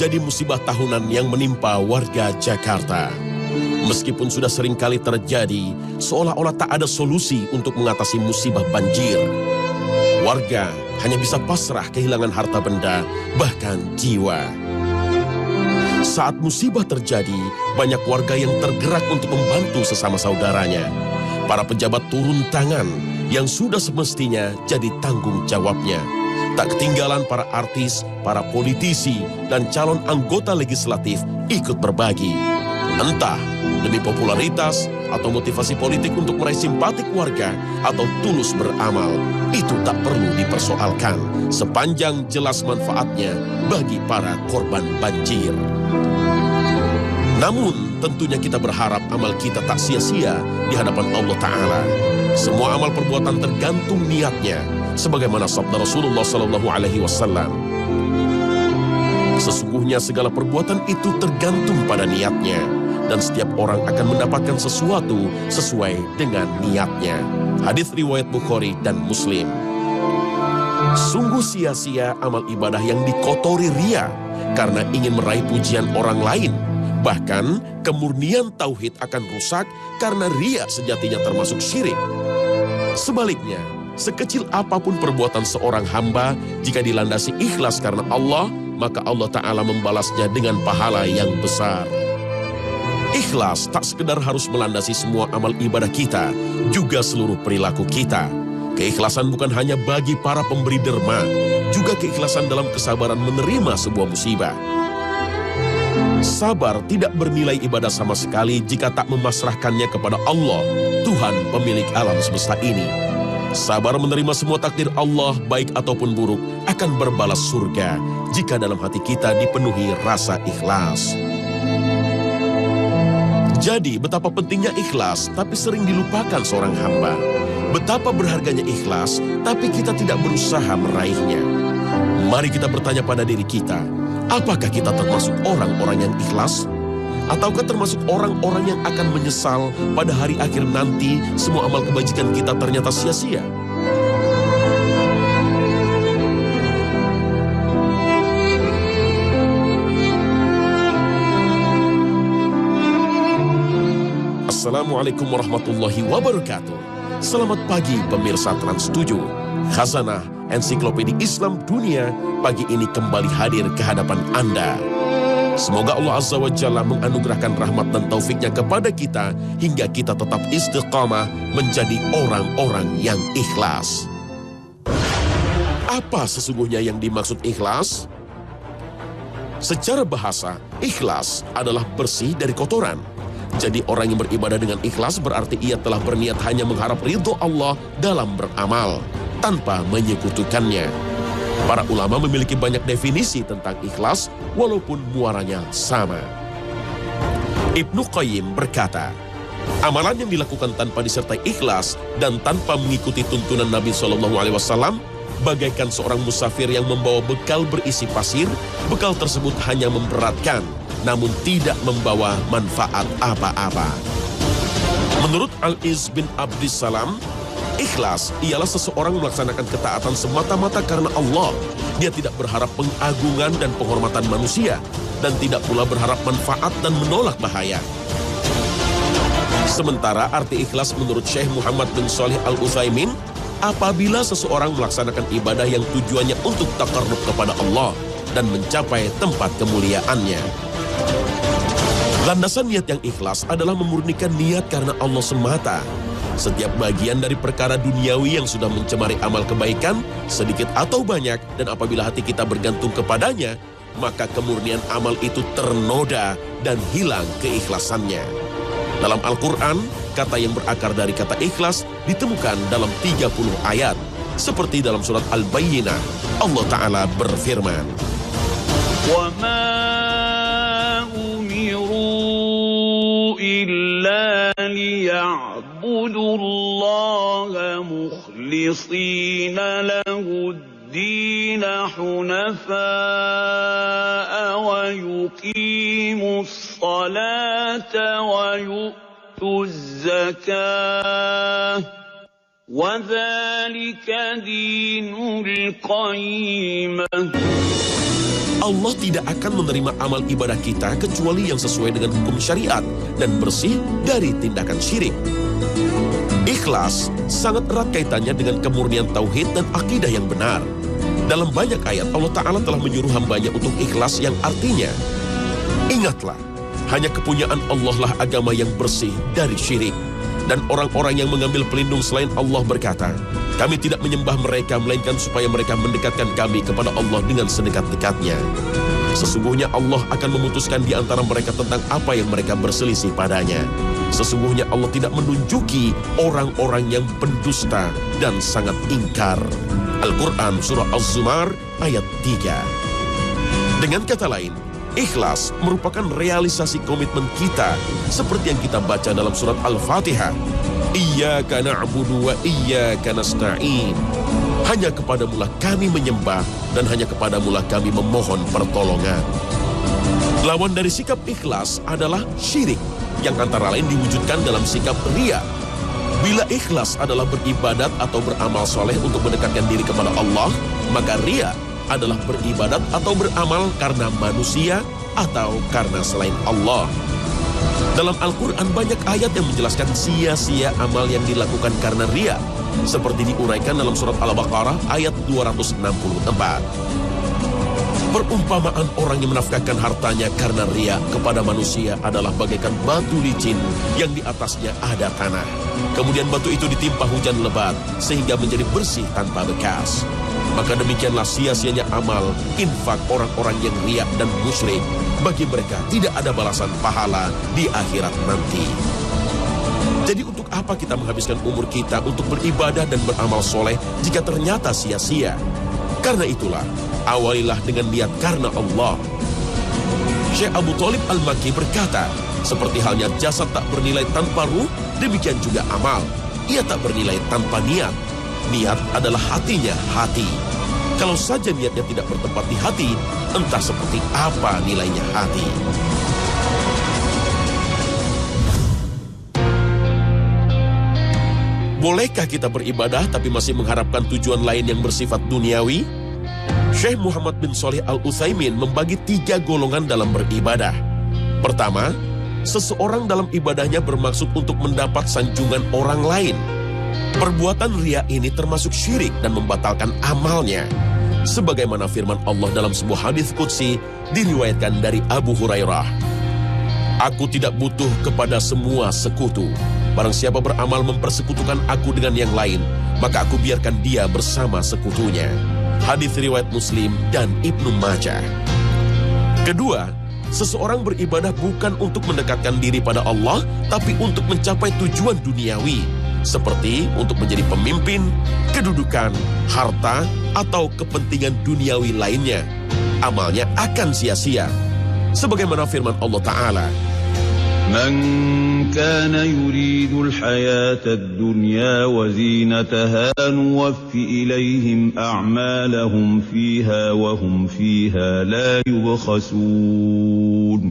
menjadi musibah tahunan yang menimpa warga Jakarta. Meskipun sudah sering kali terjadi, seolah-olah tak ada solusi untuk mengatasi musibah banjir. Warga hanya bisa pasrah kehilangan harta benda, bahkan jiwa. Saat musibah terjadi, banyak warga yang tergerak untuk membantu sesama saudaranya. Para pejabat turun tangan yang sudah semestinya jadi tanggung jawabnya. Tak ketinggalan para artis, para politisi, dan calon anggota legislatif ikut berbagi. Entah demi popularitas atau motivasi politik untuk meraih simpatik warga atau tulus beramal, itu tak perlu dipersoalkan sepanjang jelas manfaatnya bagi para korban banjir. Namun tentunya kita berharap amal kita tak sia-sia di hadapan Allah Ta'ala. Semua amal perbuatan tergantung niatnya, sebagaimana sabda Rasulullah SAW. Sesungguhnya segala perbuatan itu tergantung pada niatnya, dan setiap orang akan mendapatkan sesuatu sesuai dengan niatnya. Hadis riwayat Bukhari dan Muslim. Sungguh sia-sia amal ibadah yang dikotori ria karena ingin meraih pujian orang lain. Bahkan kemurnian tauhid akan rusak karena ria sejatinya termasuk syirik. Sebaliknya, sekecil apapun perbuatan seorang hamba, jika dilandasi ikhlas karena Allah, maka Allah Ta'ala membalasnya dengan pahala yang besar. Ikhlas tak sekedar harus melandasi semua amal ibadah kita, juga seluruh perilaku kita. Keikhlasan bukan hanya bagi para pemberi derma, juga keikhlasan dalam kesabaran menerima sebuah musibah. Sabar tidak bernilai ibadah sama sekali jika tak memasrahkannya kepada Allah, Tuhan pemilik alam semesta ini. Sabar menerima semua takdir Allah, baik ataupun buruk, akan berbalas surga jika dalam hati kita dipenuhi rasa ikhlas. Jadi, betapa pentingnya ikhlas, tapi sering dilupakan seorang hamba. Betapa berharganya ikhlas, tapi kita tidak berusaha meraihnya. Mari kita bertanya pada diri kita, apakah kita termasuk orang-orang yang ikhlas? Ataukah termasuk orang-orang yang akan menyesal pada hari akhir nanti semua amal kebajikan kita ternyata sia-sia? Assalamualaikum warahmatullahi wabarakatuh. Selamat pagi pemirsa Trans 7. Khazanah Ensiklopedia Islam Dunia pagi ini kembali hadir ke hadapan Anda. Semoga Allah Azza wa Jalla menganugerahkan rahmat dan taufiknya kepada kita hingga kita tetap istiqamah menjadi orang-orang yang ikhlas. Apa sesungguhnya yang dimaksud ikhlas? Secara bahasa, ikhlas adalah bersih dari kotoran. Jadi orang yang beribadah dengan ikhlas berarti ia telah berniat hanya mengharap ridho Allah dalam beramal, tanpa menyekutukannya. Para ulama memiliki banyak definisi tentang ikhlas, walaupun muaranya sama. Ibnu Qayyim berkata, amalan yang dilakukan tanpa disertai ikhlas dan tanpa mengikuti tuntunan Nabi SAW, bagaikan seorang musafir yang membawa bekal berisi pasir. Bekal tersebut hanya memberatkan, namun tidak membawa manfaat apa-apa. Menurut Al-Iz bin Abdissalam, ikhlas ialah seseorang melaksanakan ketaatan semata-mata karena Allah. Dia tidak berharap pengagungan dan penghormatan manusia, dan tidak pula berharap manfaat dan menolak bahaya. Sementara arti ikhlas menurut Syekh Muhammad bin Shalih Al-Utsaimin, apabila seseorang melaksanakan ibadah yang tujuannya untuk taqarrub kepada Allah dan mencapai tempat kemuliaannya. Landasan niat yang ikhlas adalah memurnikan niat karena Allah semata. Setiap bagian dari perkara duniawi yang sudah mencemari amal kebaikan, sedikit atau banyak, dan apabila hati kita bergantung kepadanya, maka kemurnian amal itu ternoda dan hilang keikhlasannya. Dalam Al-Quran, kata yang berakar dari kata ikhlas ditemukan dalam 30 ayat. Seperti dalam surat Al-Bayyinah, Allah Ta'ala berfirman, وَمَا أُمِرُوا إِلَّا لِيَعْبُدُوا اللَّهَ مُخْلِصِينَ لَهُ الدِّينَ حُنَفَاءَ وَيُقِيمُوا الصَّلَاةَ وَيُؤْتُوا الزَّكَاةَ وَذَلِكَ دِينُ الْقَيِّمَةِ. Allah tidak akan menerima amal ibadah kita kecuali yang sesuai dengan hukum syariat dan bersih dari tindakan syirik. Ikhlas sangat erat kaitannya dengan kemurnian tauhid dan akidah yang benar. Dalam banyak ayat Allah Ta'ala telah menyuruh hambanya untuk ikhlas yang artinya, ingatlah, hanya kepunyaan Allah lah agama yang bersih dari syirik. Dan orang-orang yang mengambil pelindung selain Allah berkata, kami tidak menyembah mereka, melainkan supaya mereka mendekatkan kami kepada Allah dengan sedekat-dekatnya. Sesungguhnya Allah akan memutuskan di antara mereka tentang apa yang mereka berselisih padanya. Sesungguhnya Allah tidak menunjuki orang-orang yang pendusta dan sangat ingkar. Al-Quran Surah Az-Zumar ayat 3. Dengan kata lain, ikhlas merupakan realisasi komitmen kita seperti yang kita baca dalam surat Al-Fatihah. Iyyaka na'budu wa iyyaka nasta'in. Hanya kepadamulah kami menyembah dan hanya kepadamulah kami memohon pertolongan. Lawan dari sikap ikhlas adalah syirik yang antara lain diwujudkan dalam sikap riya. Bila ikhlas adalah beribadat atau beramal soleh untuk mendekatkan diri kepada Allah, maka riya adalah beribadat atau beramal karena manusia atau karena selain Allah. Dalam Al-Quran banyak ayat yang menjelaskan sia-sia amal yang dilakukan karena riya, seperti diuraikan dalam surat Al-Baqarah ayat 264. Perumpamaan orang yang menafkahkan hartanya karena riya kepada manusia adalah bagaikan batu licin yang di atasnya ada tanah. Kemudian batu itu ditimpa hujan lebat sehingga menjadi bersih tanpa bekas. Maka demikianlah sia-sianya amal infak orang-orang yang riya dan musyrik. Bagi mereka tidak ada balasan pahala di akhirat nanti. Jadi untuk apa kita menghabiskan umur kita untuk beribadah dan beramal soleh jika ternyata sia-sia? Karena itulah, awalilah dengan niat karena Allah. Syekh Abu Thalib Al-Makki berkata, seperti halnya jasad tak bernilai tanpa ruh, demikian juga amal. Ia tak bernilai tanpa niat. Niat adalah hatinya hati. Kalau saja niatnya tidak bertempat di hati, entah seperti apa nilainya hati. Bolehkah kita beribadah tapi masih mengharapkan tujuan lain yang bersifat duniawi? Syekh Muhammad bin Shalih Al-Utsaimin membagi 3 golongan dalam beribadah. Pertama, seseorang dalam ibadahnya bermaksud untuk mendapat sanjungan orang lain. Perbuatan riya ini termasuk syirik dan membatalkan amalnya. Sebagaimana firman Allah dalam sebuah hadis qudsi diriwayatkan dari Abu Hurairah. Aku tidak butuh kepada semua sekutu. Barang siapa beramal mempersekutukan aku dengan yang lain, maka aku biarkan dia bersama sekutunya. Hadis riwayat Muslim dan Ibnu Majah. Kedua, seseorang beribadah bukan untuk mendekatkan diri pada Allah, tapi untuk mencapai tujuan duniawi, seperti untuk menjadi pemimpin, kedudukan, harta, atau kepentingan duniawi lainnya. Amalnya akan sia-sia. Sebagaimana firman Allah Ta'ala, من كان يريد الحياة الدنيا وزينتها نوف إليهم أعمالهم فيها وهم فيها لا يبخسون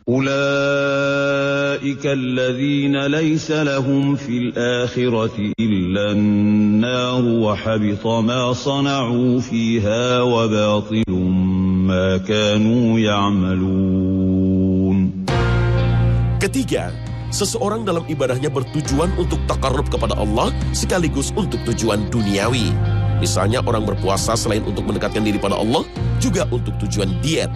أولئك الذين ليس لهم في الآخرة إلا النار وحبط ما صنعوا فيها وباطل ما كانوا يعملون. Ketiga, seseorang dalam ibadahnya bertujuan untuk taqarrub kepada Allah sekaligus untuk tujuan duniawi. Misalnya orang berpuasa selain untuk mendekatkan diri pada Allah, juga untuk tujuan diet.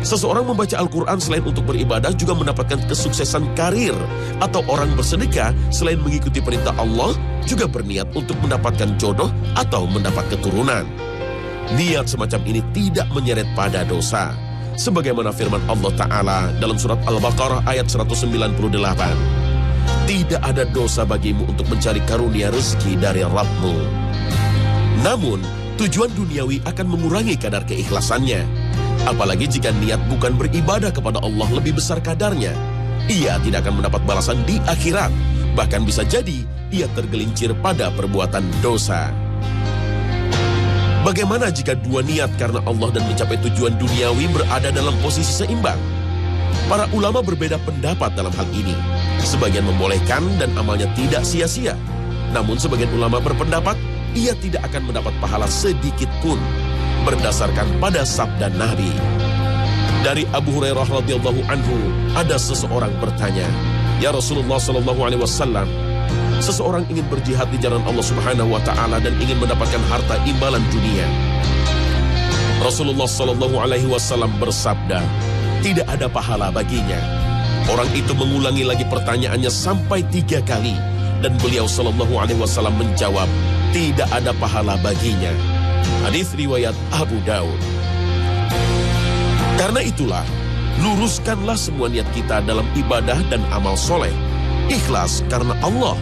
Seseorang membaca Al-Quran selain untuk beribadah juga mendapatkan kesuksesan karir. Atau orang bersedekah selain mengikuti perintah Allah, juga berniat untuk mendapatkan jodoh atau mendapat keturunan. Niat semacam ini tidak menyeret pada dosa. Sebagaimana firman Allah Ta'ala dalam surat Al-Baqarah ayat 198. Tidak ada dosa bagimu untuk mencari karunia rezeki dari Rabb-mu. Namun, tujuan duniawi akan mengurangi kadar keikhlasannya. Apalagi jika niat bukan beribadah kepada Allah lebih besar kadarnya. Ia tidak akan mendapat balasan di akhirat. Bahkan bisa jadi ia tergelincir pada perbuatan dosa. Bagaimana jika dua niat karena Allah dan mencapai tujuan duniawi berada dalam posisi seimbang? Para ulama berbeda pendapat dalam hal ini. Sebagian membolehkan dan amalnya tidak sia-sia. Namun sebagian ulama berpendapat ia tidak akan mendapat pahala sedikit pun berdasarkan pada sabda Nabi. Dari Abu Hurairah radhiyallahu anhu, ada seseorang bertanya, "Ya Rasulullah sallallahu alaihi wasallam, seseorang ingin berjihad di jalan Allah Subhanahu wa taala dan ingin mendapatkan harta imbalan dunia." Rasulullah sallallahu alaihi wasallam bersabda, "Tidak ada pahala baginya." Orang itu mengulangi lagi pertanyaannya sampai 3 kali dan beliau sallallahu alaihi wasallam menjawab, "Tidak ada pahala baginya." Hadis riwayat Abu Daud. Karena itulah, luruskanlah semua niat kita dalam ibadah dan amal soleh. Ikhlas karena Allah.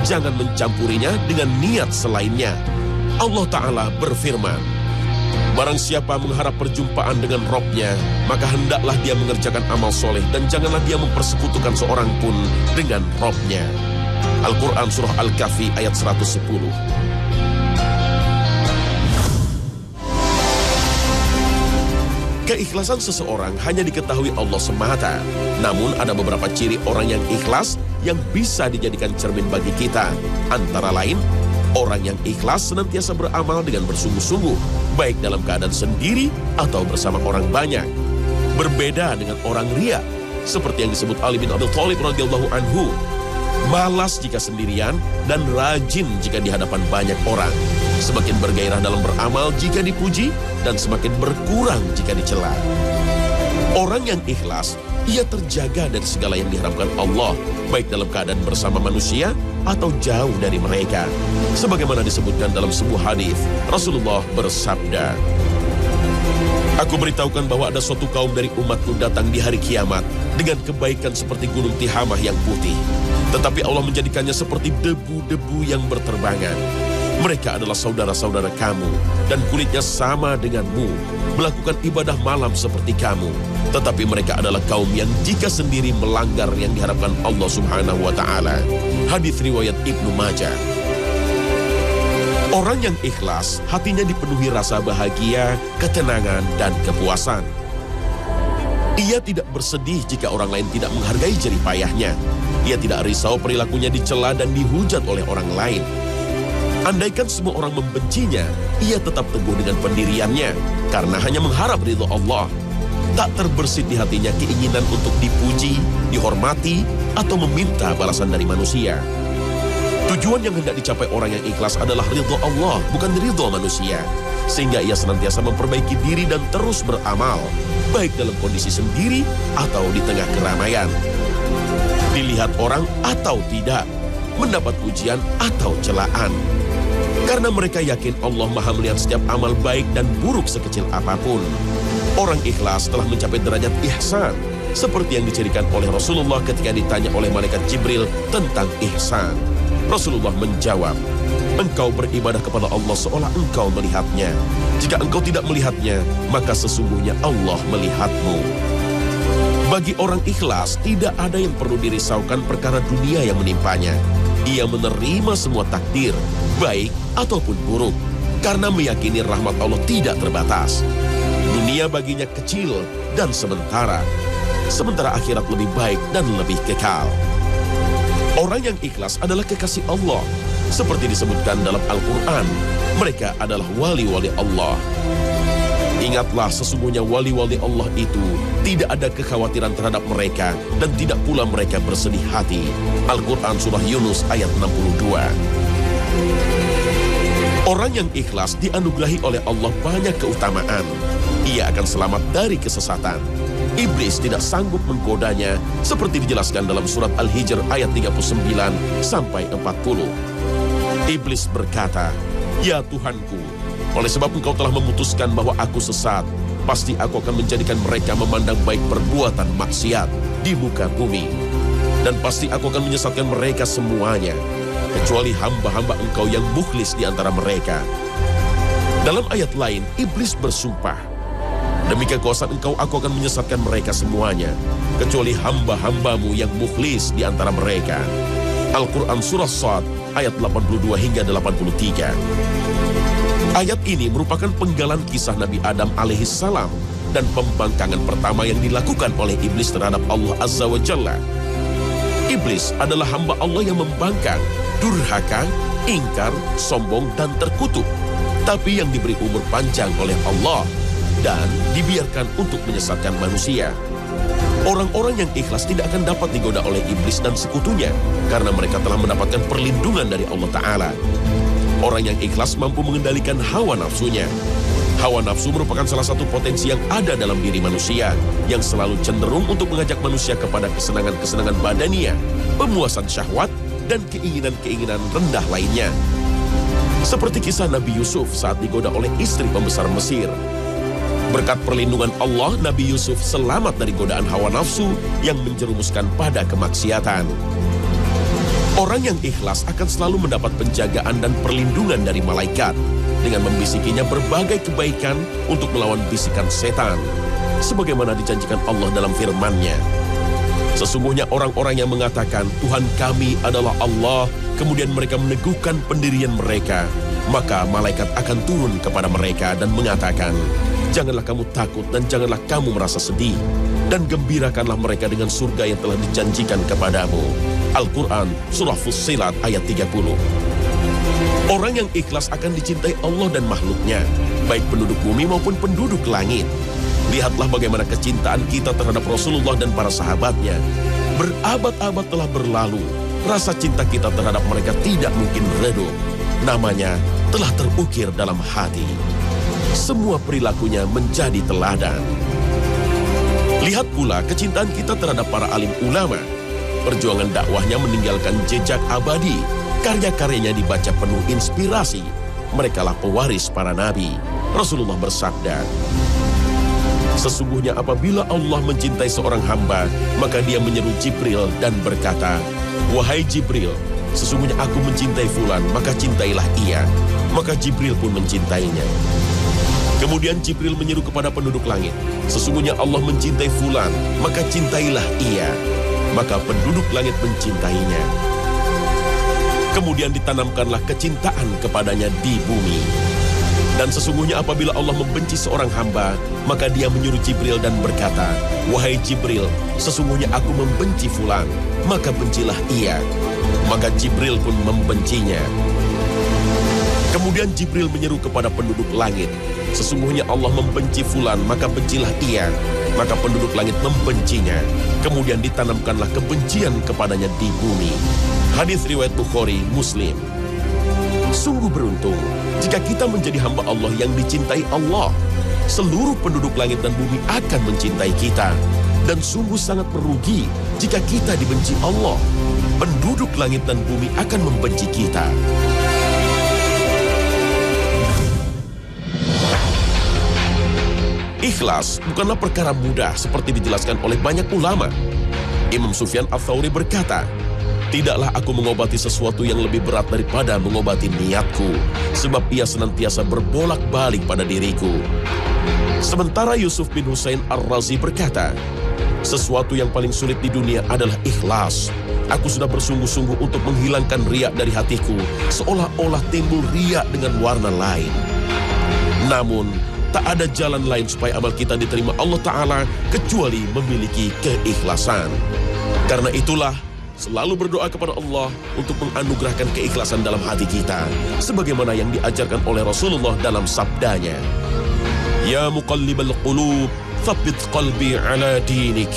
Jangan mencampurinya dengan niat selainnya. Allah Ta'ala berfirman, "Barang siapa mengharap perjumpaan dengan Robnya, maka hendaklah dia mengerjakan amal soleh dan janganlah dia mempersekutukan seorang pun dengan Robnya." Al-Quran Surah Al-Kahfi ayat 110. Keikhlasan seseorang hanya diketahui Allah semata. Namun ada beberapa ciri orang yang ikhlas yang bisa dijadikan cermin bagi kita. Antara lain, orang yang ikhlas senantiasa beramal dengan bersungguh-sungguh, baik dalam keadaan sendiri atau bersama orang banyak. Berbeda dengan orang riya, seperti yang disebut Ali bin Abi Thalib radhiyallahu anhu. Malas jika sendirian dan rajin jika di hadapan banyak orang. Semakin bergairah dalam beramal jika dipuji dan semakin berkurang jika dicela. Orang yang ikhlas, ia terjaga dari segala yang diharapkan Allah, baik dalam keadaan bersama manusia atau jauh dari mereka. Sebagaimana disebutkan dalam sebuah hadis, Rasulullah bersabda, "Aku beritahukan bahwa ada suatu kaum dari umatku datang di hari kiamat dengan kebaikan seperti gunung Tihamah yang putih. Tetapi Allah menjadikannya seperti debu-debu yang berterbangan. Mereka adalah saudara-saudara kamu dan kulitnya sama denganmu, melakukan ibadah malam seperti kamu. Tetapi mereka adalah kaum yang jika sendiri melanggar yang diharapkan Allah Subhanahu wa Ta'ala." Hadis riwayat Ibnu Majah. Orang yang ikhlas, hatinya dipenuhi rasa bahagia, ketenangan, dan kepuasan. Ia tidak bersedih jika orang lain tidak menghargai jerih payahnya. Ia tidak risau perilakunya dicela dan dihujat oleh orang lain. Andaikan semua orang membencinya, ia tetap teguh dengan pendiriannya, karena hanya mengharap ridho Allah. Tak terbersit di hatinya keinginan untuk dipuji, dihormati, atau meminta balasan dari manusia. Tujuan yang hendak dicapai orang yang ikhlas adalah ridho Allah, bukan ridho manusia. Sehingga ia senantiasa memperbaiki diri dan terus beramal, baik dalam kondisi sendiri atau di tengah keramaian. Dilihat orang atau tidak, mendapat pujian atau celaan. Karena mereka yakin Allah Maha melihat setiap amal baik dan buruk sekecil apapun. Orang ikhlas telah mencapai derajat ihsan, seperti yang dicirikan oleh Rasulullah ketika ditanya oleh malaikat Jibril tentang ihsan. Rasulullah menjawab, "Engkau beribadah kepada Allah seolah engkau melihatnya. Jika engkau tidak melihatnya, maka sesungguhnya Allah melihatmu." Bagi orang ikhlas, tidak ada yang perlu dirisaukan perkara dunia yang menimpanya. Ia menerima semua takdir, baik ataupun buruk, karena meyakini rahmat Allah tidak terbatas. Dunia baginya kecil dan sementara akhirat lebih baik dan lebih kekal. Orang yang ikhlas adalah kekasih Allah, seperti disebutkan dalam Al-Quran. Mereka adalah wali-wali Allah. Ingatlah, sesungguhnya wali-wali Allah itu tidak ada kekhawatiran terhadap mereka dan tidak pula mereka bersedih hati. Al-Quran Surah Yunus ayat 62. Orang yang ikhlas dianugerahi oleh Allah banyak keutamaan. Ia akan selamat dari kesesatan. Iblis tidak sanggup menggodanya, seperti dijelaskan dalam surat Al-Hijr ayat 39 sampai 40. Iblis berkata, "Ya Tuhanku, oleh sebab engkau telah memutuskan bahwa aku sesat, pasti aku akan menjadikan mereka memandang baik perbuatan maksiat di muka bumi. Dan pasti aku akan menyesatkan mereka semuanya, kecuali hamba-hamba engkau yang mukhlis di antara mereka." Dalam ayat lain, iblis bersumpah, "Demi kekuasaan engkau, aku akan menyesatkan mereka semuanya, kecuali hamba-hambamu yang mukhlis di antara mereka." Al-Quran Surah Shad ayat 82 hingga 83. Ayat ini merupakan penggalan kisah Nabi Adam alaihissalam dan pembangkangan pertama yang dilakukan oleh iblis terhadap Allah Azza wa Jalla. Iblis adalah hamba Allah yang membangkang durhaka, ingkar, sombong, dan terkutuk. Tapi yang diberi umur panjang oleh Allah dan dibiarkan untuk menyesatkan manusia. Orang-orang yang ikhlas tidak akan dapat digoda oleh iblis dan sekutunya karena mereka telah mendapatkan perlindungan dari Allah Ta'ala. Orang yang ikhlas mampu mengendalikan hawa nafsunya. Hawa nafsu merupakan salah satu potensi yang ada dalam diri manusia yang selalu cenderung untuk mengajak manusia kepada kesenangan-kesenangan badania, pemuasan syahwat, dan keinginan-keinginan rendah lainnya. Seperti kisah Nabi Yusuf saat digoda oleh istri pembesar Mesir. Berkat perlindungan Allah, Nabi Yusuf selamat dari godaan hawa nafsu yang menjerumuskan pada kemaksiatan. Orang yang ikhlas akan selalu mendapat penjagaan dan perlindungan dari malaikat dengan membisikinya berbagai kebaikan untuk melawan bisikan setan, sebagaimana dijanjikan Allah dalam firman-Nya. Sesungguhnya orang-orang yang mengatakan Tuhan kami adalah Allah, kemudian mereka meneguhkan pendirian mereka, maka malaikat akan turun kepada mereka dan mengatakan, janganlah kamu takut dan janganlah kamu merasa sedih, dan gembirakanlah mereka dengan surga yang telah dijanjikan kepadamu. Al-Quran, Surah Fussilat ayat 30. Orang yang ikhlas akan dicintai Allah dan makhluknya, baik penduduk bumi maupun penduduk langit. Lihatlah bagaimana kecintaan kita terhadap Rasulullah dan para sahabatnya. Berabad-abad telah berlalu, rasa cinta kita terhadap mereka tidak mungkin redup. Namanya telah terukir dalam hati. Semua perilakunya menjadi teladan. Lihat pula kecintaan kita terhadap para alim ulama. Perjuangan dakwahnya meninggalkan jejak abadi. Karya-karyanya dibaca penuh inspirasi. Merekalah pewaris para nabi. Rasulullah bersabda, sesungguhnya apabila Allah mencintai seorang hamba, maka dia menyeru Jibril dan berkata, wahai Jibril, sesungguhnya aku mencintai fulan, maka cintailah ia. Maka Jibril pun mencintainya. Kemudian Jibril menyeru kepada penduduk langit, sesungguhnya Allah mencintai fulan, maka cintailah ia. Maka penduduk langit mencintainya. Kemudian ditanamkanlah kecintaan kepadanya di bumi. Dan sesungguhnya apabila Allah membenci seorang hamba, maka dia menyuruh Jibril dan berkata, wahai Jibril, sesungguhnya aku membenci fulan, maka bencilah ia. Maka Jibril pun membencinya. Kemudian Jibril menyeru kepada penduduk langit, sesungguhnya Allah membenci fulan, maka bencilah ia. Maka penduduk langit membencinya. Kemudian ditanamkanlah kebencian kepadanya di bumi. Hadis riwayat Bukhari, Muslim. Sungguh beruntung jika kita menjadi hamba Allah yang dicintai Allah. Seluruh penduduk langit dan bumi akan mencintai kita. Dan sungguh sangat merugi jika kita dibenci Allah. Penduduk langit dan bumi akan membenci kita. Ikhlas bukanlah perkara mudah seperti dijelaskan oleh banyak ulama. Imam Sufyan Ats-Tsauri berkata, tidaklah aku mengobati sesuatu yang lebih berat daripada mengobati niatku, sebab ia senantiasa berbolak-balik pada diriku. Sementara Yusuf bin Husain Ar-Razi berkata, sesuatu yang paling sulit di dunia adalah ikhlas. Aku sudah bersungguh-sungguh untuk menghilangkan riak dari hatiku, seolah-olah timbul riak dengan warna lain. Namun, tak ada jalan lain supaya amal kita diterima Allah Ta'ala kecuali memiliki keikhlasan. Karena itulah, selalu berdoa kepada Allah untuk menganugerahkan keikhlasan dalam hati kita, sebagaimana yang diajarkan oleh Rasulullah dalam sabdanya, ya muqallibal qulub, tsabbit qalbi ala dinik.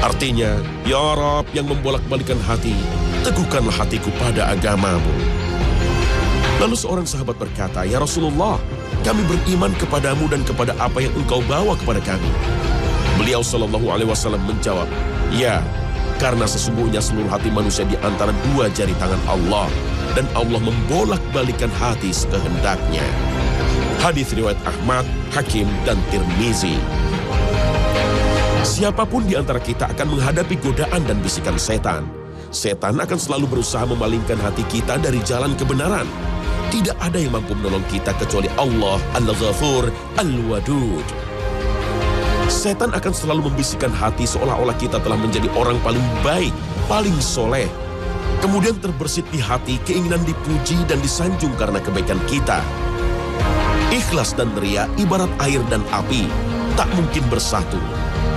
Artinya, ya Rab yang membolak-balikan hati, teguhkanlah hatiku pada agamamu. Lalu seorang sahabat berkata, ya Rasulullah, kami beriman kepadamu dan kepada apa yang engkau bawa kepada kami. Beliau SAW menjawab, ya, karena sesungguhnya seluruh hati manusia di antara dua jari tangan Allah, dan Allah membolak-balikan hati sekehendaknya. Hadis riwayat Ahmad, Hakim, dan Tirmizi. Siapapun di antara kita akan menghadapi godaan dan bisikan setan. Setan akan selalu berusaha memalingkan hati kita dari jalan kebenaran. Tidak ada yang mampu menolong kita kecuali Allah Al-Ghafur Al-Wadud. Setan akan selalu membisikkan hati seolah-olah kita telah menjadi orang paling baik, paling soleh. Kemudian terbersit di hati keinginan dipuji dan disanjung karena kebaikan kita. Ikhlas dan riya ibarat air dan api, tak mungkin bersatu.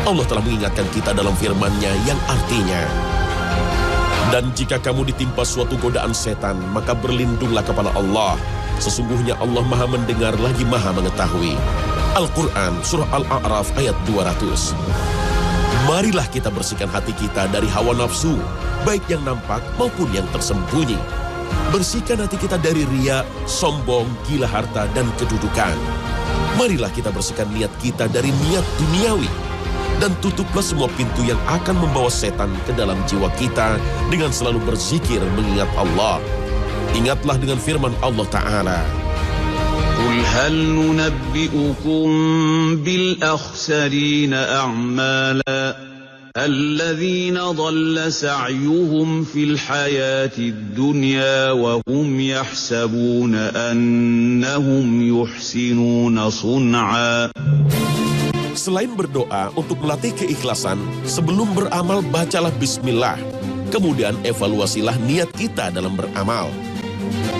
Allah telah mengingatkan kita dalam firman-Nya yang artinya, Dan jika kamu ditimpa suatu godaan setan, maka berlindunglah kepada Allah. Sesungguhnya Allah Maha mendengar lagi Maha mengetahui. Al-Quran, Surah Al-A'raf ayat 200. Marilah kita bersihkan hati kita dari hawa nafsu, baik yang nampak maupun yang tersembunyi. Bersihkan hati kita dari riya, sombong, gila harta, dan kedudukan. Marilah kita bersihkan niat kita dari niat duniawi. Dan tutuplah semua pintu yang akan membawa setan ke dalam jiwa kita dengan selalu berzikir mengingat Allah. Ingatlah dengan firman Allah Ta'ala. قُلْ هَلْ نُنَبِّئُكُمْ بِالْأَخْسَرِينَ أَعْمَالًا الَّذِينَ ضَلَّ سَعْيُهُمْ فِي الْحَيَاةِ الدُّنْيَا وَهُمْ يَحْسَبُونَ أَنَّهُمْ يُحْسِنُونَ صُنْعًا. Selain berdoa untuk melatih keikhlasan, sebelum beramal bacalah bismillah. Kemudian evaluasilah niat kita dalam beramal.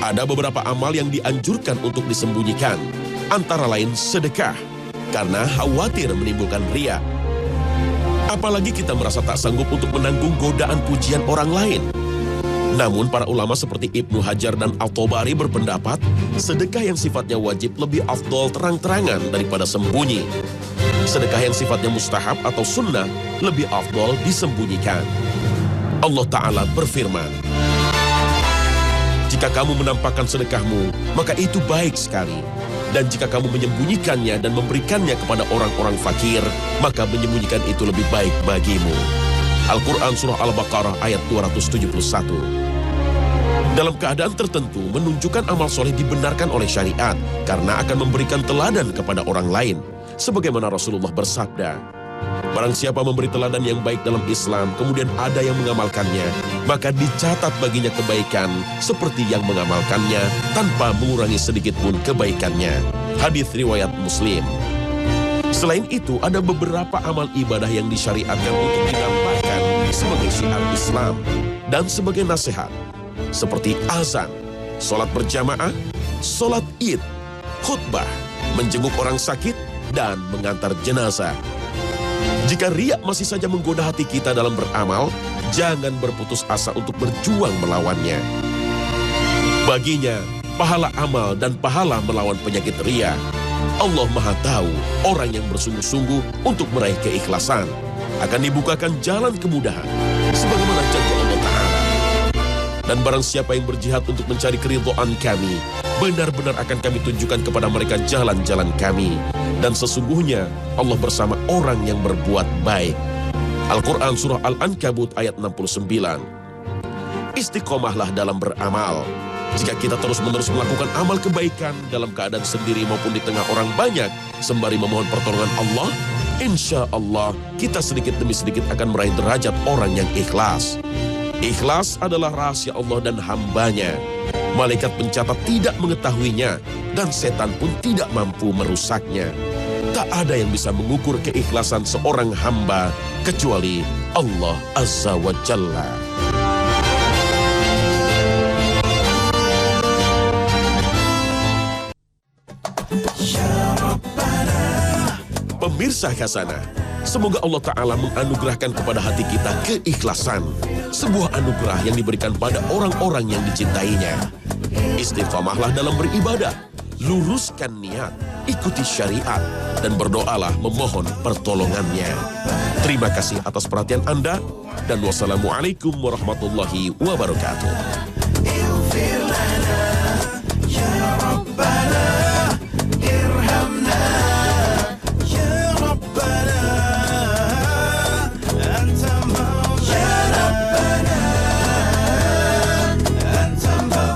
Ada beberapa amal yang dianjurkan untuk disembunyikan, antara lain sedekah, karena khawatir menimbulkan riya. Apalagi kita merasa tak sanggup untuk menanggung godaan pujian orang lain. Namun para ulama seperti Ibnu Hajar dan Al-Tabari berpendapat, sedekah yang sifatnya wajib lebih afdol terang-terangan daripada sembunyi. Sedekah yang sifatnya mustahab atau sunnah lebih afdol disembunyikan. Allah Ta'ala berfirman, jika kamu menampakkan sedekahmu, maka itu baik sekali. Dan jika kamu menyembunyikannya dan memberikannya kepada orang-orang fakir, maka menyembunyikan itu lebih baik bagimu. Al-Quran Surah Al-Baqarah ayat 271. Dalam keadaan tertentu, menunjukkan amal soleh dibenarkan oleh syariat karena akan memberikan teladan kepada orang lain. Sebagaimana Rasulullah bersabda, barang siapa memberi teladan yang baik dalam Islam, kemudian ada yang mengamalkannya, maka dicatat baginya kebaikan seperti yang mengamalkannya tanpa mengurangi sedikit pun kebaikannya. Hadis riwayat Muslim. Selain itu, ada beberapa amal ibadah yang disyariatkan untuk dinampakkan sebagai syiar Islam dan sebagai nasihat, seperti azan, sholat berjamaah, sholat id, khutbah, menjenguk orang sakit, dan mengantar jenazah. Jika riya masih saja menggoda hati kita dalam beramal, jangan berputus asa untuk berjuang melawannya. Baginya, pahala amal dan pahala melawan penyakit riya. Allah Maha tahu orang yang bersungguh-sungguh untuk meraih keikhlasan akan dibukakan jalan kemudahan sebagaimana janji Allah Ta'ala. Dan barang siapa yang berjihad untuk mencari keridhaan kami, benar-benar akan kami tunjukkan kepada mereka jalan-jalan kami. Dan sesungguhnya Allah bersama orang yang berbuat baik. Al-Quran Surah Al-Ankabut ayat 69. Istiqomahlah dalam beramal. Jika kita terus-menerus melakukan amal kebaikan dalam keadaan sendiri maupun di tengah orang banyak, sembari memohon pertolongan Allah, insya Allah kita sedikit demi sedikit akan meraih derajat orang yang ikhlas. Ikhlas adalah rahasia Allah dan hambanya. Malaikat pencatat tidak mengetahuinya, dan setan pun tidak mampu merusaknya. Tak ada yang bisa mengukur keikhlasan seorang hamba, kecuali Allah Azza wa Jalla. Pemirsa Khazanah, semoga Allah Ta'ala menganugerahkan kepada hati kita keikhlasan, sebuah anugerah yang diberikan pada orang-orang yang dicintainya. Istiqomahlah dalam beribadah, luruskan niat, ikuti syariat, dan berdoalah memohon pertolongannya. Terima kasih atas perhatian Anda, dan wassalamualaikum warahmatullahi wabarakatuh.